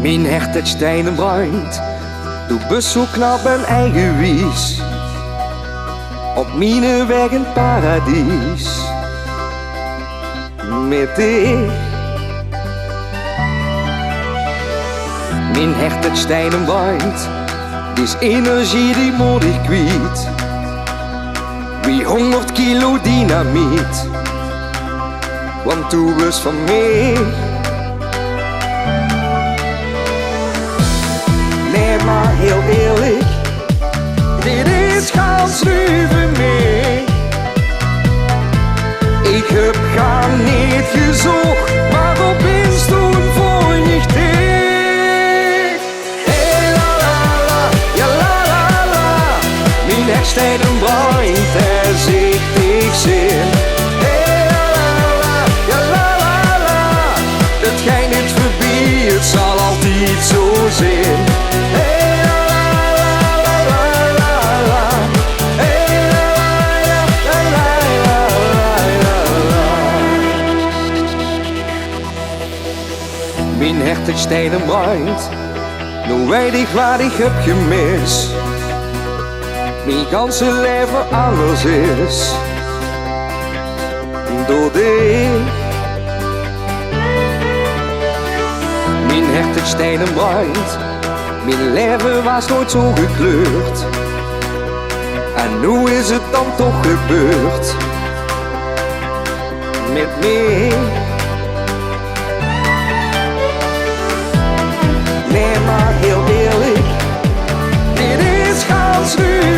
Mijn hert het stenen bruint, doe bezoek naar mijn eigen wies. Op mijn weg een paradies. Met dich. Mijn hert het stenen bruint, die is energie die moet ik kwijt. Wie 100 kilo dynamiet, want du bist van mij. Nee, maar heel eerlijk, dit is gans nu voor mij. Ik heb gar niet gezocht, maar op instoen voor niet dicht. Hey la la la, ja la la la, mijn echtstijden bruint, daar zit ik zin. Hey la la la, ja la la la, het gaat niet voorbij, het zal altijd zo zijn. Hey la la la la la la, hey la la la la la la la. Mijn hert het stenen bruint, nu weet ik wat ik heb gemist. Mijn ganse leven anders is door dich. Mijn hert het stenen bruint, mijn leven was nooit zo gekleurd. En nu is het dan toch gebeurd met mij. Nee, maar heel eerlijk, dit is gans nu